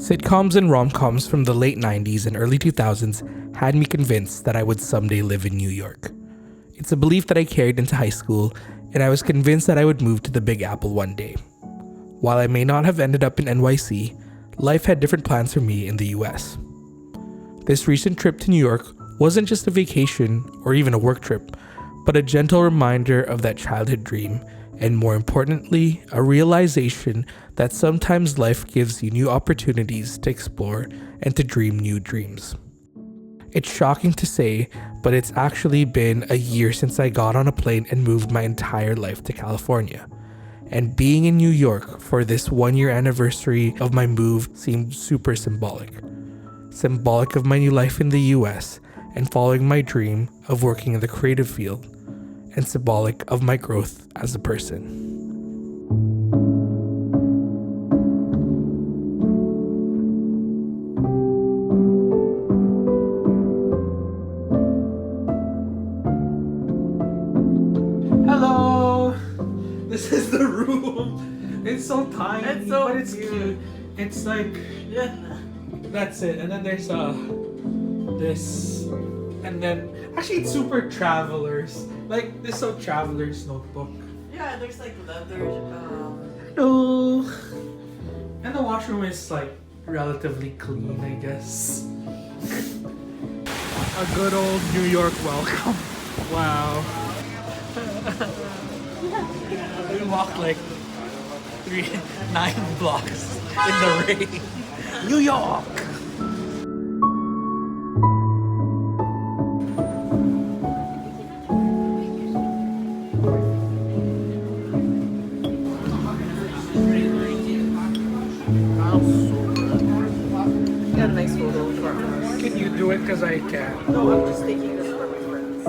Sitcoms and rom-coms from the late 90s and early 2000s had me convinced that I would someday live in New York. It's a belief that I carried into high school, and I was convinced that I would move to the Big Apple one day. While I may not have ended up in NYC, life had different plans for me in the US. This recent trip to New York wasn't just a vacation or even a work trip, but a gentle reminder of that childhood dream, and more importantly, a realization that sometimes life gives you new opportunities to explore and to dream new dreams. It's shocking to say, but it's actually been a year since I got on a plane and moved my entire life to California. And being in New York for this 1-year anniversary of my move seemed super symbolic. Symbolic of my new life in the US and following my dream of working in the creative field, and symbolic of my growth as a person. Hello! This is the room. It's so tiny, It's so but it's cute. cute. It's like, Yeah. that's it. And then there's this, and then actually it's super travelers. Like this is so traveler's notebook. Yeah, there's like leather. No. And the washroom is like relatively clean, I guess. A good old New York welcome. Wow. We walked like 9 blocks in the rain. New York. Got a nice photo for us. Can you do it? Because I can't. No, I'm just taking this for my friends.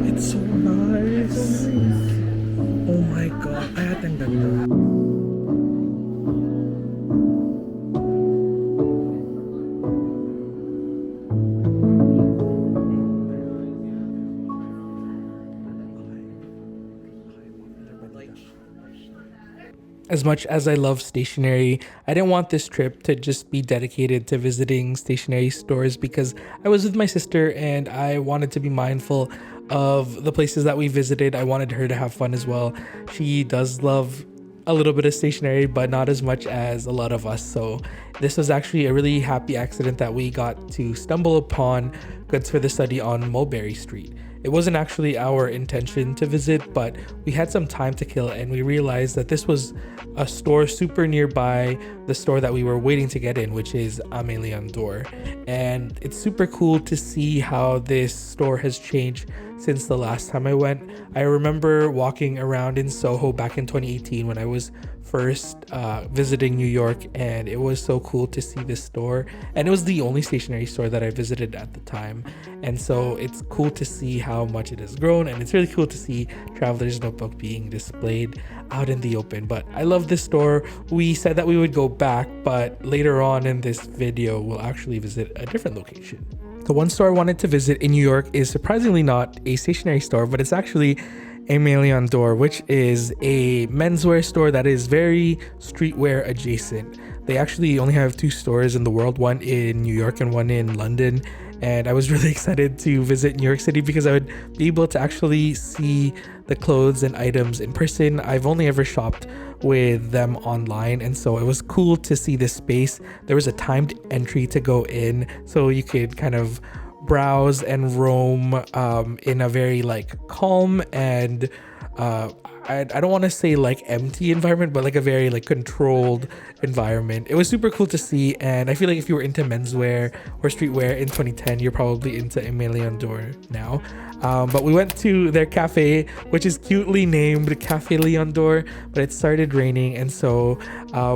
It's so nice. Oh my god, ay ang ganda. As much as I love stationery, I didn't want this trip to just be dedicated to visiting stationery stores because I was with my sister and I wanted to be mindful of the places that we visited. I wanted her to have fun as well. She does love a little bit of stationery, but not as much as a lot of us. So this was actually a really happy accident that we got to stumble upon Goods for the Study on Mulberry Street. It wasn't actually our intention to visit, but we had some time to kill and we realized that this was a store super nearby the store that we were waiting to get in, which is Amélie D'Or. And it's super cool to see how this store has changed since the last time I went. I remember walking around in Soho back in 2018 when I was first visiting New York, and it was so cool to see this store, and it was the only stationery store that I visited at the time. And so it's cool to see how much it has grown, and it's really cool to see Traveler's Notebook being displayed out in the open. But I love this store. We said that we would go back, but later on in this video we'll actually visit a different location. The one store I wanted to visit in New York is surprisingly not a stationery store, but it's actually Amélie D'Or, which is a menswear store that is very streetwear adjacent. They actually only have 2 stores in the world, one in New York and one in London. And I was really excited to visit New York City because I would be able to actually see the clothes and items in person. I've only ever shopped with them online, and so it was cool to see this space. There was a timed entry to go in, so you could kind of browse and roam in a very like calm and I don't want to say like empty environment, but like a very like controlled environment. It was super cool to see, and I feel like if you were into menswear or streetwear in 2010, you're probably into Amélie D'Or now. But we went to their cafe, which is cutely named Cafe Leon d'Or, but it started raining, and so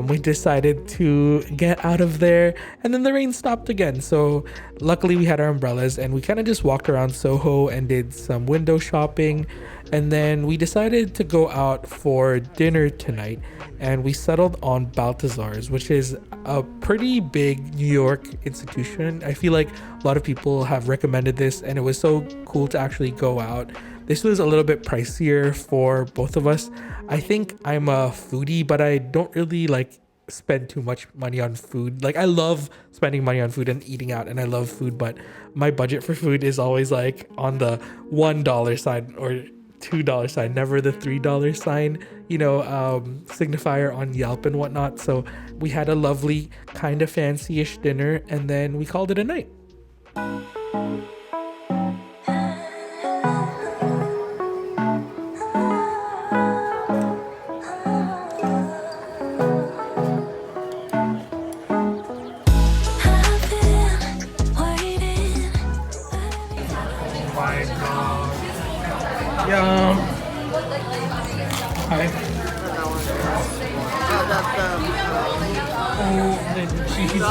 we decided to get out of there, and then the rain stopped again. So luckily we had our umbrellas, and we kind of just walked around Soho and did some window shopping, And then we decided to go out for dinner tonight, and we settled on Balthazar's, which is a pretty big New York institution. I feel like a lot of people have recommended this, and it was so cool to actually go out. This was a little bit pricier for both of us. I think I'm a foodie, but I don't really like spend too much money on food. Like, I love spending money on food and eating out, and I love food, but my budget for food is always like on the $1 side or $2 side, never the $3 sign, signifier on Yelp and whatnot. So we had a lovely kind of fancy-ish dinner, and then we called it a night. Yum. Hi. Oh, the cheese.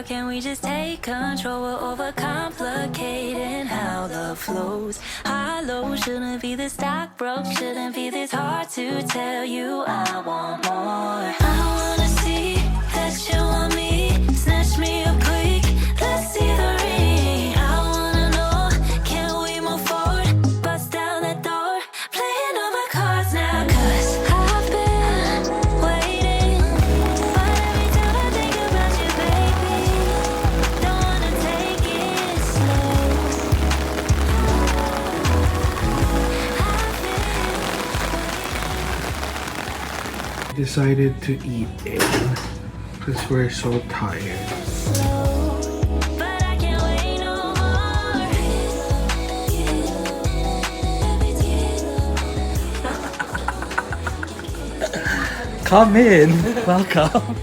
Can we just take control? We're overcomplicating how love flows. High low shouldn't be this stock broke, shouldn't be this hard to tell you I want more. I wanna see that you want me, snatch me up quick, let's see the ring. I wanna know, can we move forward, bust down that door, playing all my cards now, 'cause I've been waiting, but every time I think about you, baby, don't wanna take it slow. Decided to eat in because we're so tired. But I can't wait no more. Come in. Welcome.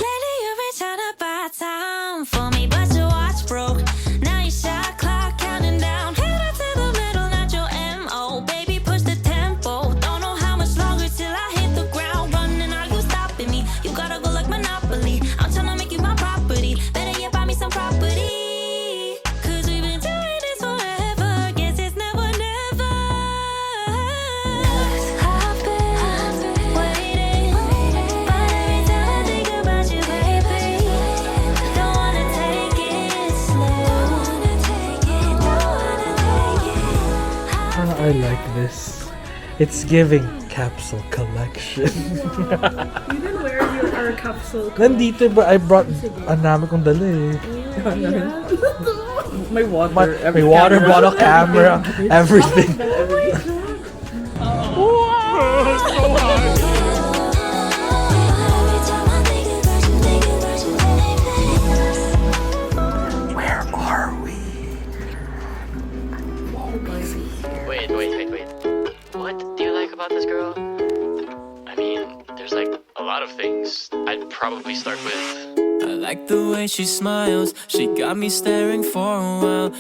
Lately you've been trying to buy time for me, but your watch broke. Now your shot clock counting down. Headed to the middle, not your MO. Baby, push the tempo. Don't know how much longer till I hit the ground running. Are you stopping me? You gotta go like Monopoly. I'm trying to make you my property. Better yet, buy me some property. 'Cause we've been doing this forever. Guess it's never, never. 'Cause I've been waiting, but every time I think about you, baby, don't wanna take it slow. I like this. It's giving capsule collection. You didn't wear our capsule. Nandito ba? I brought ang dami kong dala eh. My water. My water bottle, camera, everything. Where are we? Wait. What do you like about this girl? I mean, there's like a lot of things. I'd probably start with. I like the way she smiles. She got me staring for a while.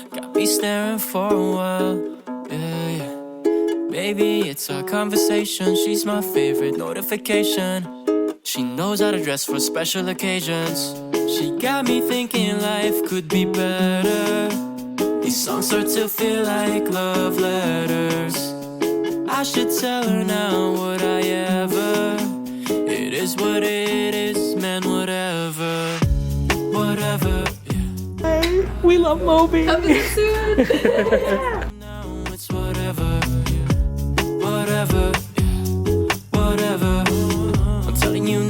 Yeah. Maybe it's our conversation. She's my favorite notification. She knows how to dress for special occasions. She got me thinking life could be better. These songs start to feel like love letters. I should tell her now, would I ever? It is what it is, man, whatever. Yeah. Hey, we love Moby. Coming soon. Now it's whatever. I'm telling you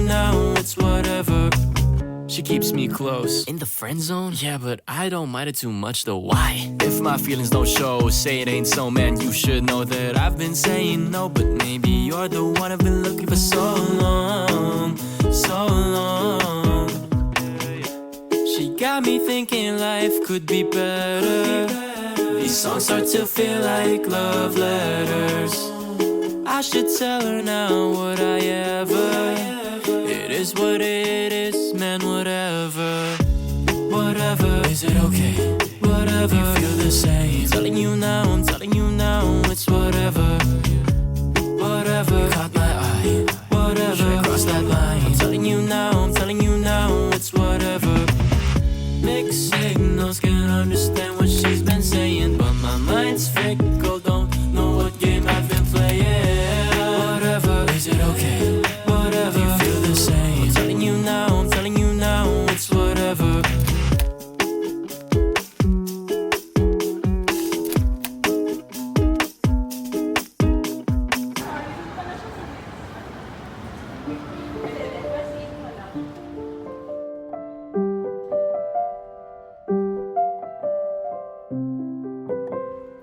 now, it's whatever. She keeps me close. In the friend zone? Yeah, but I don't mind it too much though. Why? If my feelings don't show, say it ain't so, man, you should know that I've been saying no. But maybe you're the one I've been looking for so long. She got me thinking life could be better. These songs start to feel like love letters. I should tell her now, would I ever? It is what it is, man, whatever. Is it okay? Whatever. You feel the same. I'm telling you now, it's whatever.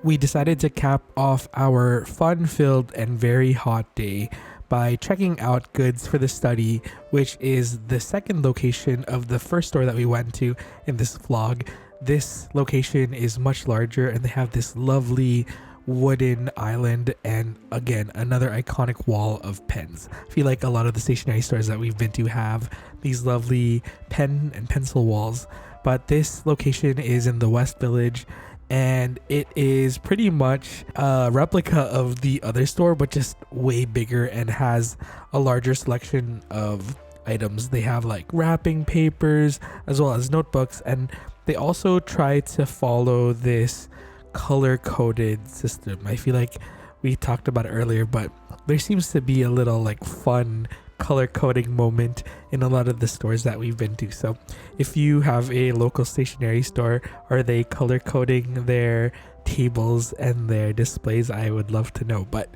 we decided to cap off our fun-filled and very hot day by checking out Goods for the Study, which is the second location of the first store that we went to in this vlog. This location is much larger and they have this lovely wooden island and again another iconic wall of pens. I feel like a lot of the stationery stores that we've been to have these lovely pen and pencil walls, but this location is in the West Village and it is pretty much a replica of the other store but just way bigger and has a larger selection of items. They have like wrapping papers as well as notebooks, and they also try to follow this color-coded system. I feel like we talked about it earlier, but there seems to be a little like fun color coding moment in a lot of the stores that we've been to. So if you have a local stationery store, are they color coding their tables and their displays? I would love to know. But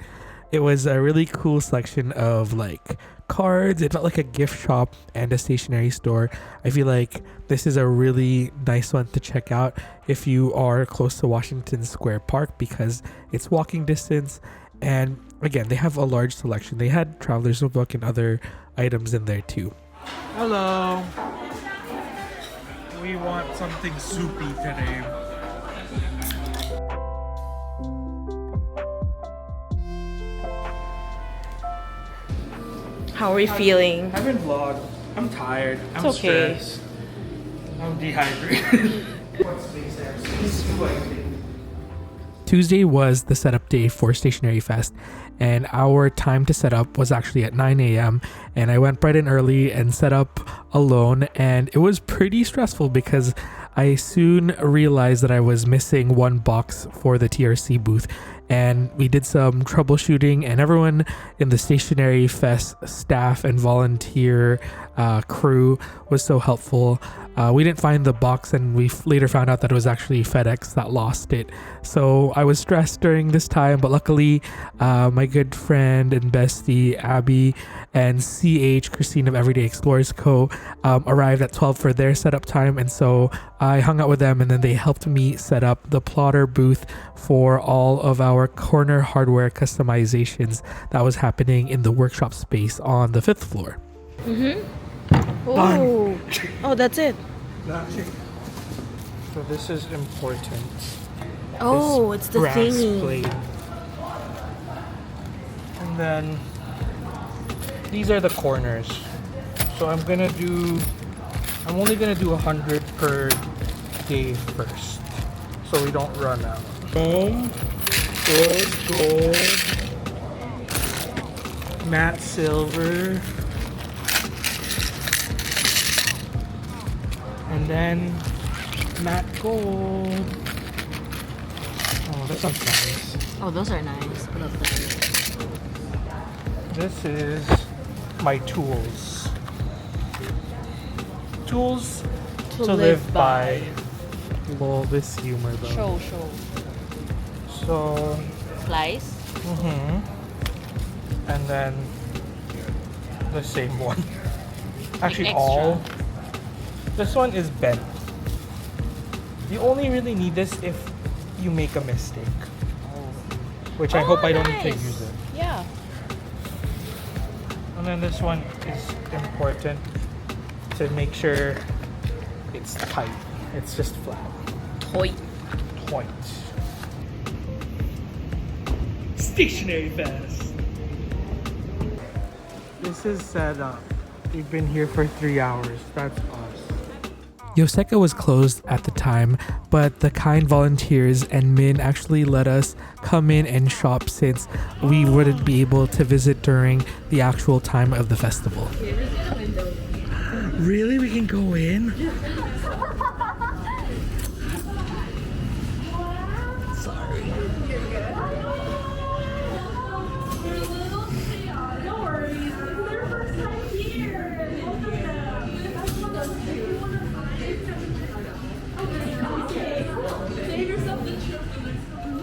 it was a really cool selection of like cards. It felt like a gift shop and a stationery store. I feel like this is a really nice one to check out if you are close to Washington Square Park because it's walking distance. And again, they have a large selection. They had Traveler's Notebook and other items in there too. Hello. We want something soupy today. How are we feeling? I haven't vlogged. I'm tired. I'm It's okay. stressed. I'm dehydrated. Tuesday was the setup day for Stationery Fest, and our time to set up was actually at 9 a.m. and I went bright and early and set up alone, and it was pretty stressful because I soon realized that I was missing one box for the TRC booth, and we did some troubleshooting, and everyone in the Stationery Fest staff and volunteer crew was so helpful. We didn't find the box, and we later found out that it was actually FedEx that lost it. So I was stressed during this time, but luckily my good friend and bestie Abby and CH Christine of Everyday Explorers Co. Arrived at 12 for their setup time, and so I hung out with them, and then they helped me set up the plotter booth for all of our corner hardware customizations that was happening in the workshop space on the 5th floor. Oh, oh, that's it. So this is important. Oh, This it's the brass thingy. plate. And then these are the corners. So I'm only gonna do 100 per day first, so we don't run out. Boom, gold, matte silver, and then matte gold. Oh, that sounds nice. Oh, those are nice. I love them. This is my tools. Tools to live by. Lol, this humor though. Show. So, Slice. and then the same one. Actually, extra. all. This one is bent. You only really need this if you make a mistake. Which I hope I don't need to nice. use it. Yeah. And then this one is important to make sure it's tight. It's just flat. Toy. Point. Stationery Fest. This is set up. We've been here for 3 hours. That's us. Yoseka was closed at the time, but the kind volunteers and Min actually let us come in and shop since we wouldn't be able to visit during the actual time of the festival. Really? We can go in?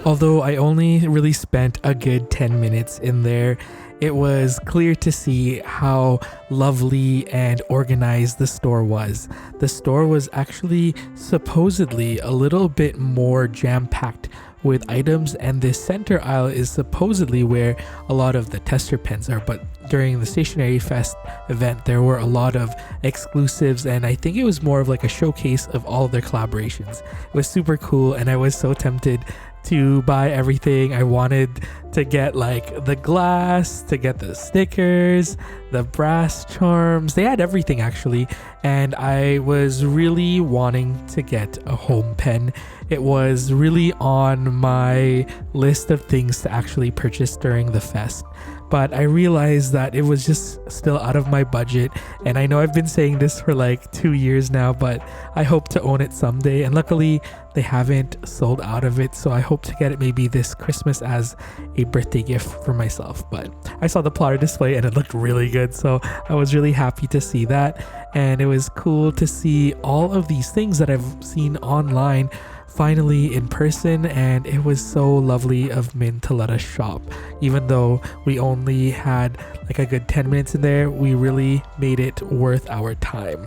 Although I only really spent a good 10 minutes in there, it was clear to see how lovely and organized the store was. The store was actually supposedly a little bit more jam-packed with items, and this center aisle is supposedly where a lot of the tester pens are. But during the Stationery Fest event, there were a lot of exclusives, and I think it was more of like a showcase of all of their collaborations. It was super cool, and I was so tempted to buy everything. I wanted to get like the glass, to get the stickers, the brass charms. They had everything actually, and I was really wanting to get a home pen. It was really on my list of things to actually purchase during the fest, but I realized that it was just still out of my budget. And I know I've been saying this for like 2 years now, but I hope to own it someday, and luckily they haven't sold out of it, so I hope to get it maybe this Christmas as a birthday gift for myself. But I saw the plotter display and it looked really good, so I was really happy to see that. And it was cool to see all of these things that I've seen online finally in person, and it was so lovely of Min to let us shop. Even though we only had like a good 10 minutes in there, we really made it worth our time.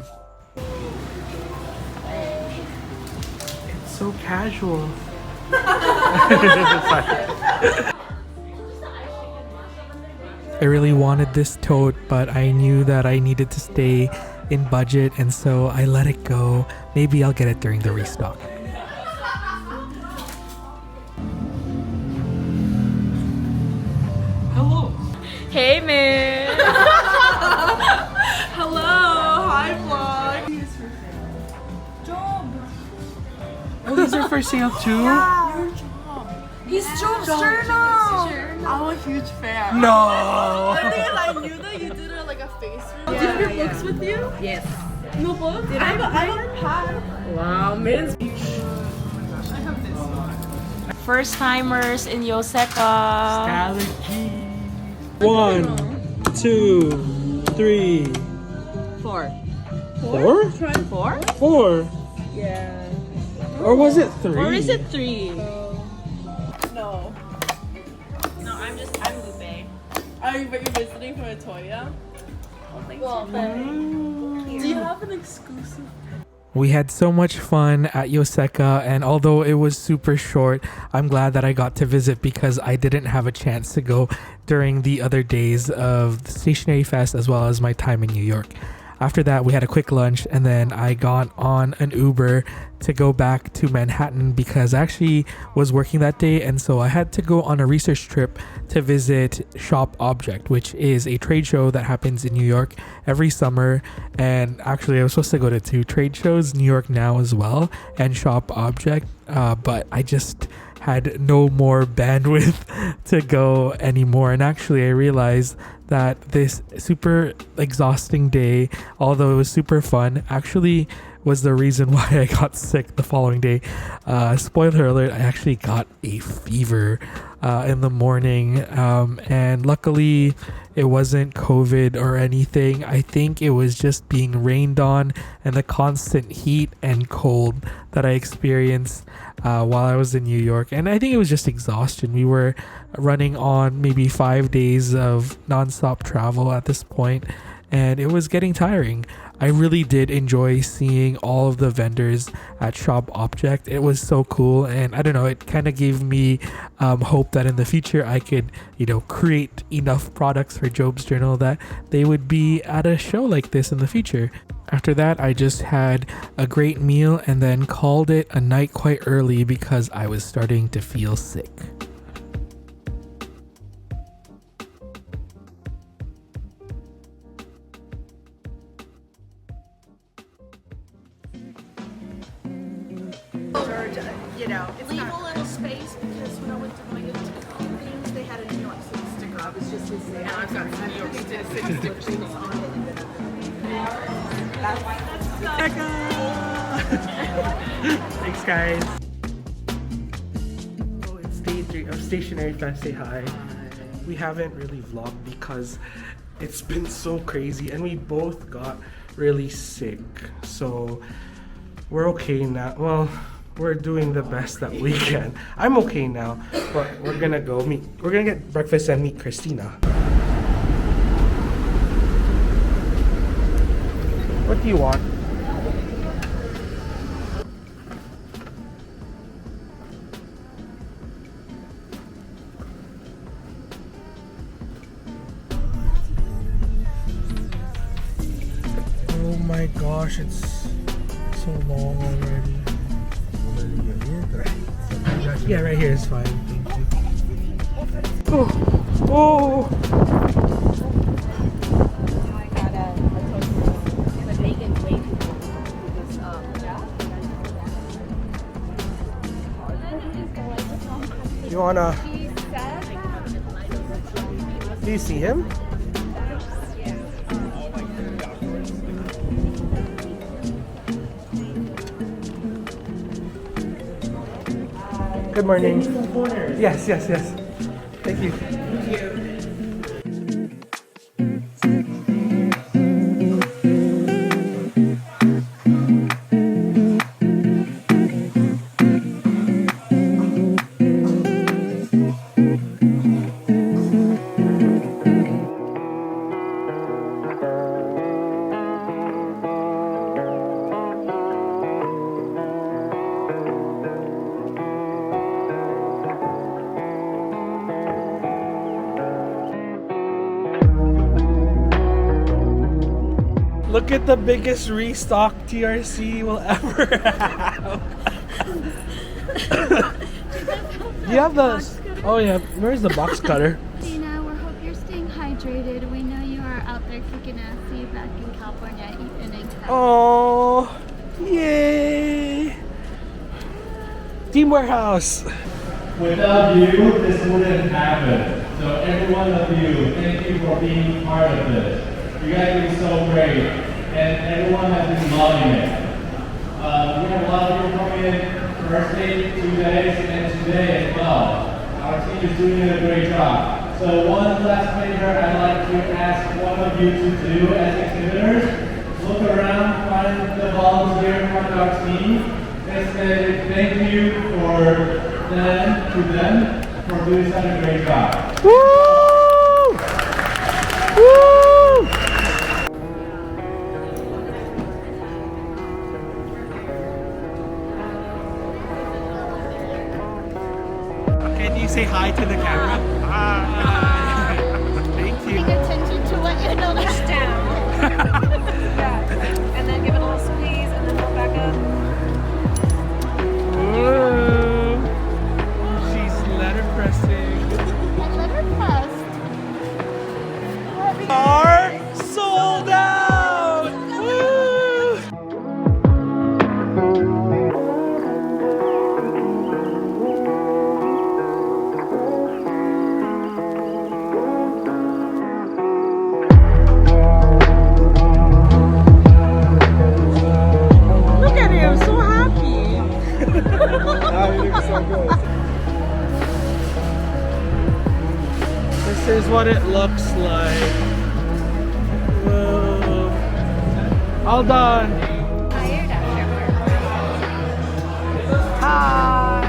It's so casual. I really wanted this tote, but I knew that I needed to stay in budget, and so I let it go. Maybe I'll get it during the restock. Hello. Hey, man. Hello, hi vlog. Oh, these are for sale too? He's JOBSJOURNAL. I'm a huge fan. No. The thing is, I knew that you did like a face reveal. Do you have your books with you? Yes. No books? I have a pad. Wow, Mens. I have this. First timers in Yoseka. Allergy. 1, 2, 3, 4. 4? Try 4? 4. Yeah. Or was it 3? Or is it 3? No. No, I'm Lupe. Are you visiting from Atoya? Well, Do you have an exclusive? We had so much fun at Yoseka, and although it was super short, I'm glad that I got to visit because I didn't have a chance to go during the other days of the Stationery Fest as well as my time in New York. After that, we had a quick lunch, and then I got on an Uber to go back to Manhattan because I actually was working that day, and so I had to go on a research trip to visit Shop Object, which is a trade show that happens in New York every summer. And actually, I was supposed to go to 2 trade shows, New York Now as well, and Shop Object, but I just had no more bandwidth to go anymore. And actually, I realized that this super exhausting day, although it was super fun, actually was the reason why I got sick the following day. Spoiler alert, I actually got a fever in the morning, and luckily it wasn't COVID or anything. I think it was just being rained on and the constant heat and cold that I experienced while I was in New York. And I think it was just exhaustion. We were running on maybe 5 days of nonstop travel at this point, and it was getting tiring. I really did enjoy seeing all of the vendors at Shop Object. It was so cool, and I don't know, it kind of gave me hope that in the future I could, create enough products for JOBSJOURNAL that they would be at a show like this in the future. After that, I just had a great meal and then called it a night quite early because I was starting to feel sick. Leave a little space because when I went to things, they had a New York City sticker. I was just listening. Now I've got some New York City stickers on it. Thanks, guys. Oh, it's day 3 of Stationery Fest. Say hi. We haven't really vlogged because it's been so crazy and we both got really sick. So we're okay now. Well, we're doing the best that we can. I'm okay now, but we're gonna get breakfast and meet Christina. What do you want? my gosh, it's so long already. Yeah, right here is fine. Thank you. Oh! You wanna? Do you see him? Good morning. Yes. Thank you. Look at the biggest restock TRC will ever have. Do you have the? Oh yeah, where's the box cutter? Dina, we hope you're staying hydrated. We know you are out there kicking ass. See you back in California eating eggs. Oh, yay! Team Warehouse. Without you, this wouldn't happen. So every one of you, thank you for being part of this. You guys have been so great, and everyone has been loving it. We have a lot of people coming in first day, 2 days, and today as well. Our team is doing a great job. So one last favor I'd like to ask one of you to do as exhibitors. Look around, find the volunteer part of our team, and say thank you for them, to them, for doing such a great job. Woo! Woo! Can you say hi to the camera? Hi. Thank you. Paying attention to what you notice down. Yeah. And then give it a little squeeze and then pull back up. Whoa. She's letter pressing. And letter pressed. Are sold out. Woo! Look at him, so happy. This is what it looks like. Whoa. All done. Hi.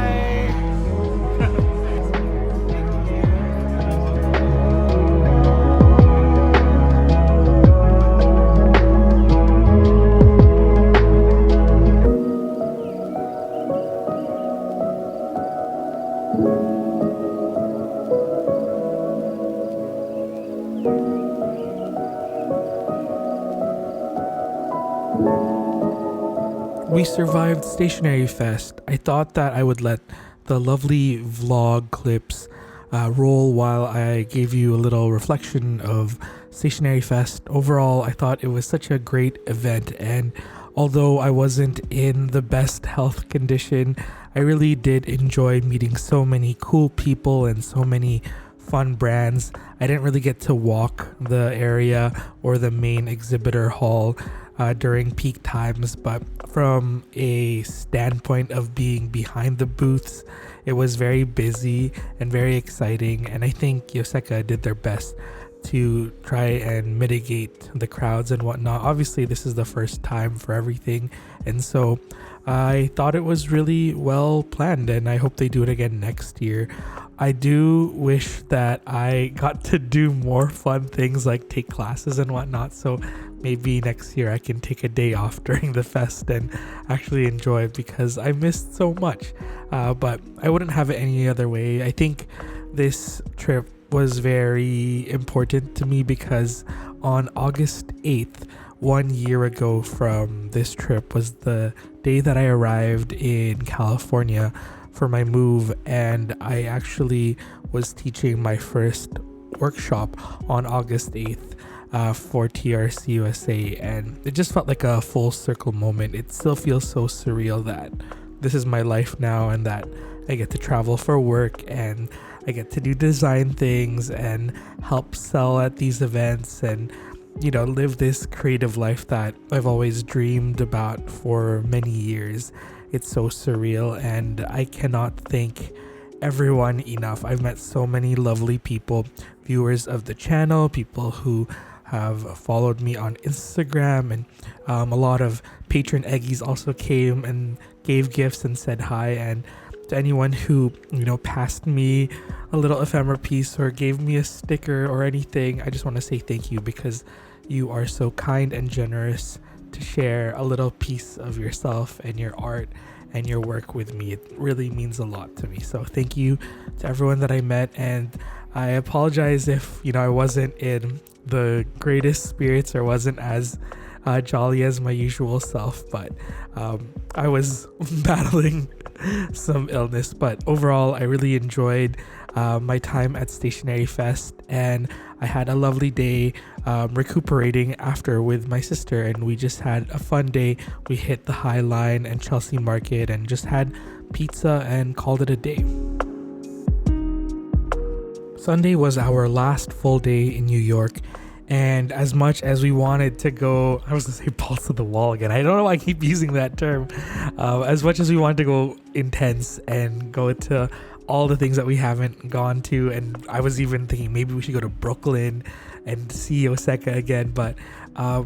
We survived Stationery Fest. I thought that I would let the lovely vlog clips roll while I gave you a little reflection of Stationery Fest. Overall, I thought it was such a great event, and although I wasn't in the best health condition, I really did enjoy meeting so many cool people and so many fun brands. I didn't really get to walk the area or the main exhibitor hall during peak times, but from a standpoint of being behind the booths, it was very busy and very exciting, and I think Yoseka did their best to try and mitigate the crowds and whatnot. Obviously, this is the first time for everything, and so I thought it was really well planned, and I hope they do it again next year. I do wish that I got to do more fun things like take classes and whatnot, so maybe next year I can take a day off during the fest and actually enjoy it, because I missed so much. But I wouldn't have it any other way. I think this trip was very important to me because on August 8th, 1 year ago from this trip was the day that I arrived in California for my move, and I actually was teaching my first workshop on August 8th for TRC USA, and it just felt like a full circle moment. It still feels so surreal that this is my life now, and that I get to travel for work, and I get to do design things and help sell at these events, and live this creative life that I've always dreamed about for many years. It's so surreal, and I cannot thank everyone enough. I've met so many lovely people, viewers of the channel, people who have followed me on Instagram, and a lot of patron eggies also came and gave gifts and said hi. And to anyone who passed me a little ephemera piece or gave me a sticker or anything, I just want to say thank you, because you are so kind and generous to share a little piece of yourself and your art and your work with me. It really means a lot to me. So thank you to everyone that I met, and I apologize if I wasn't in the greatest spirits or wasn't as jolly as my usual self, but I was battling some illness. But overall, I really enjoyed my time at Stationery Fest, and I had a lovely day recuperating after with my sister, and we just had a fun day. We hit the High Line and Chelsea Market and just had pizza and called it a day. Sunday was our last full day in New York, and as much as we wanted to go, I was gonna say balls to the wall again. I don't know why I keep using that term. As much as we wanted to go intense and go to all the things that we haven't gone to, and I was even thinking maybe we should go to Brooklyn and see Osaka again, but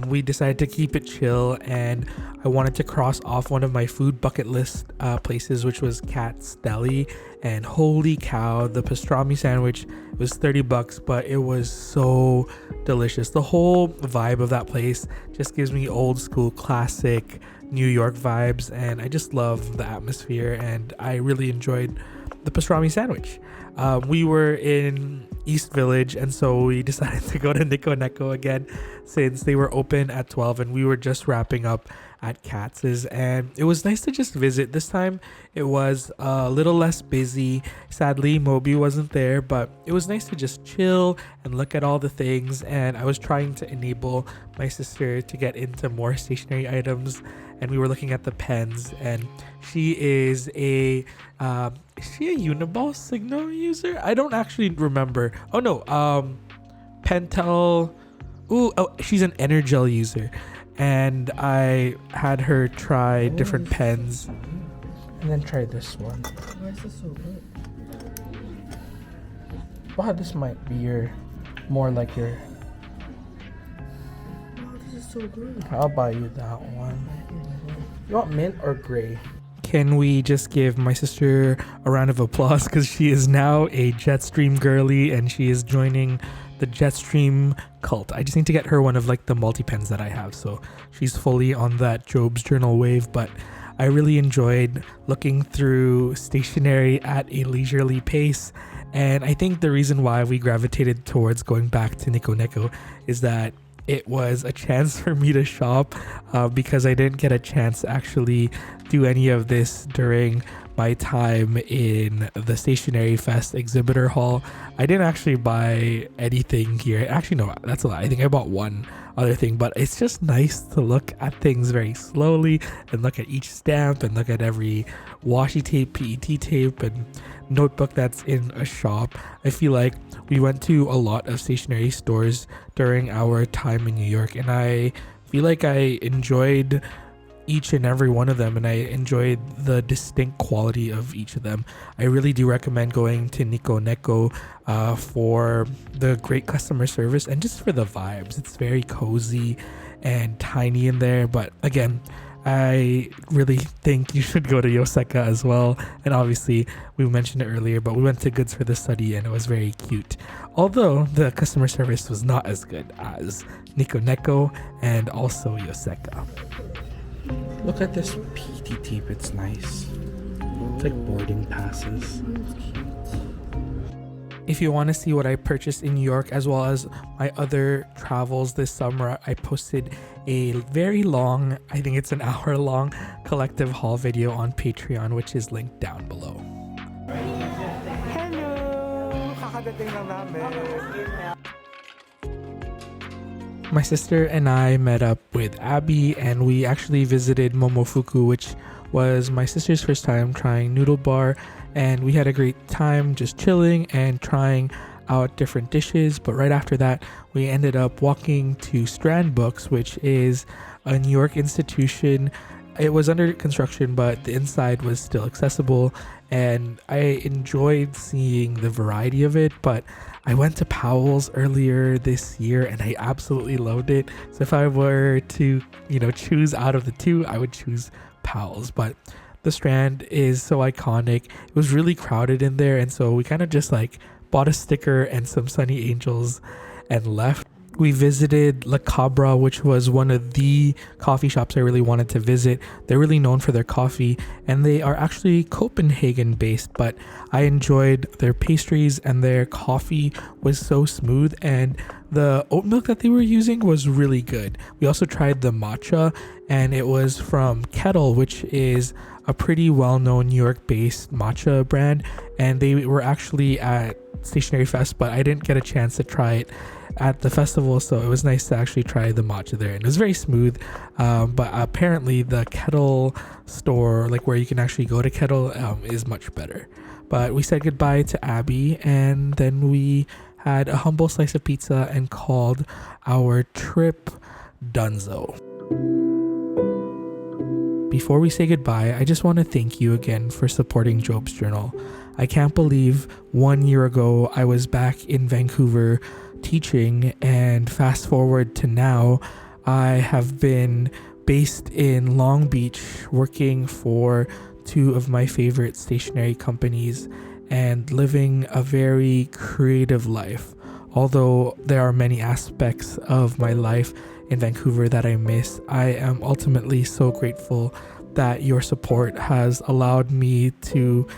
we decided to keep it chill, and I wanted to cross off one of my food bucket list places, which was Cat's Deli. And holy cow, the pastrami sandwich was $30, but it was so delicious. The whole vibe of that place just gives me old school classic New York vibes, and I just love the atmosphere, and I really enjoyed the pastrami sandwich. We were in East Village, and so we decided to go to Nico Neko again since they were open at 12, and we were just wrapping up at Katz's, and it was nice to just visit. This time it was a little less busy. Sadly, Moby wasn't there, but it was nice to just chill and look at all the things, and I was trying to enable my sister to get into more stationery items, and we were looking at the pens, and she is a Uniball Signal user? I don't actually remember. Oh no, Pentel. She's an Energel user, and I had her try different pens, and then try this one. Why is this so good? Wow, this might be more like your. Wow, this is so good. I'll buy you that one. You want mint or gray? Can we just give my sister a round of applause, because she is now a Jetstream girly, and she is joining the Jetstream cult. I just need to get her one of like the multi-pens that I have, so she's fully on that Job's Journal wave. But I really enjoyed looking through stationery at a leisurely pace, and I think the reason why we gravitated towards going back to Nico Neko is that it was a chance for me to shop, because I didn't get a chance to actually do any of this during my time in the Stationery Fest exhibitor hall. I didn't actually buy anything here. Actually, no, that's a lie. I think I bought one other thing, but it's just nice to look at things very slowly and look at each stamp and look at every washi tape, PET tape, and notebook that's in a shop. I feel like we went to a lot of stationery stores during our time in New York, and I feel like I enjoyed each and every one of them, and I enjoyed the distinct quality of each of them. I really do recommend going to Nico Neko for the great customer service and just for the vibes. It's very cozy and tiny in there, but again, I really think you should go to Yoseka as well. And obviously, we mentioned it earlier, but we went to Goods for the Study, and it was very cute. Although the customer service was not as good as Nico Neko and also Yoseka. Look at this PET tape, it's nice. It's like boarding passes. If you want to see what I purchased in New York as well as my other travels this summer, I posted a very long, I think it's an hour-long collective haul video on Patreon, which is linked down below. My sister and I met up with Abby, and we actually visited Momofuku, which was my sister's first time trying noodle bar, and we had a great time just chilling and trying out different dishes. But right after that, we ended up walking to Strand Books, which is a New York institution. It was under construction, but the inside was still accessible, and I enjoyed seeing the variety of it. But I went to Powell's earlier this year and I absolutely loved it. So if I were to, choose out of the two, I would choose Powell's. But the Strand is so iconic. It was really crowded in there, and so we kind of just bought a sticker and some Sunny Angels and left. We visited La Cabra, which was one of the coffee shops I really wanted to visit. They're really known for their coffee, and they are actually Copenhagen based, but I enjoyed their pastries, and their coffee was so smooth, and the oat milk that they were using was really good. We also tried the matcha, and it was from Kettle, which is a pretty well-known New York-based matcha brand, and they were actually at Stationery Fest, but I didn't get a chance to try it at the festival, so it was nice to actually try the matcha there, and it was very smooth. But apparently the Kettle store, where you can actually go to Kettle, is much better. But we said goodbye to Abby, and then we had a humble slice of pizza and called our trip Dunzo. Before we say goodbye, I just want to thank you again for supporting Job's Journal. I can't believe 1 year ago I was back in Vancouver teaching, and fast forward to now, I have been based in Long Beach working for two of my favorite stationery companies and living a very creative life. Although there are many aspects of my life in Vancouver that I miss, I am ultimately so grateful that your support has allowed me to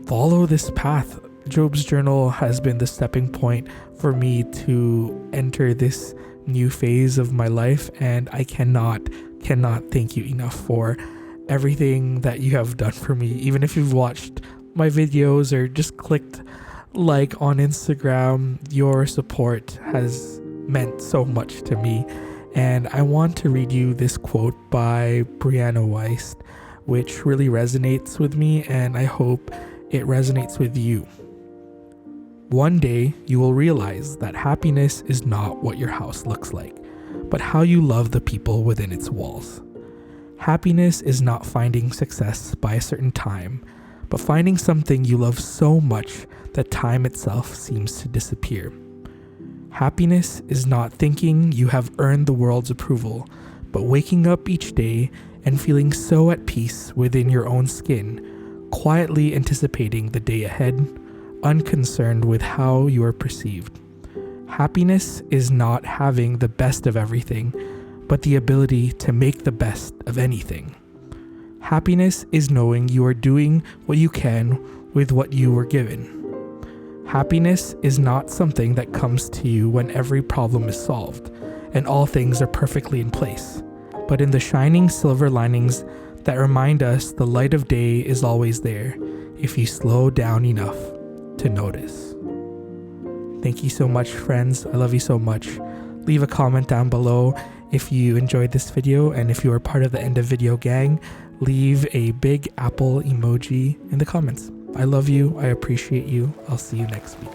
follow this path. Job's Journal has been the stepping point for me to enter this new phase of my life, and I cannot thank you enough for everything that you have done for me. Even if you've watched my videos or just clicked on Instagram, your support has meant so much to me. And I want to read you this quote by Brianna Wiest, which really resonates with me, and I hope it resonates with you. One day, you will realize that happiness is not what your house looks like, but how you love the people within its walls. Happiness is not finding success by a certain time, but finding something you love so much that time itself seems to disappear. Happiness is not thinking you have earned the world's approval, but waking up each day and feeling so at peace within your own skin, quietly anticipating the day ahead, unconcerned with how you are perceived. Happiness is not having the best of everything, but the ability to make the best of anything. Happiness is knowing you are doing what you can with what you were given. Happiness is not something that comes to you when every problem is solved and all things are perfectly in place, but in the shining silver linings that remind us the light of day is always there if you slow down enough to notice. Thank you so much, friends. I love you so much. Leave a comment down below if you enjoyed this video, and if you are part of the end of video gang, leave a big apple emoji in the comments. I love you. I appreciate you. I'll see you next week.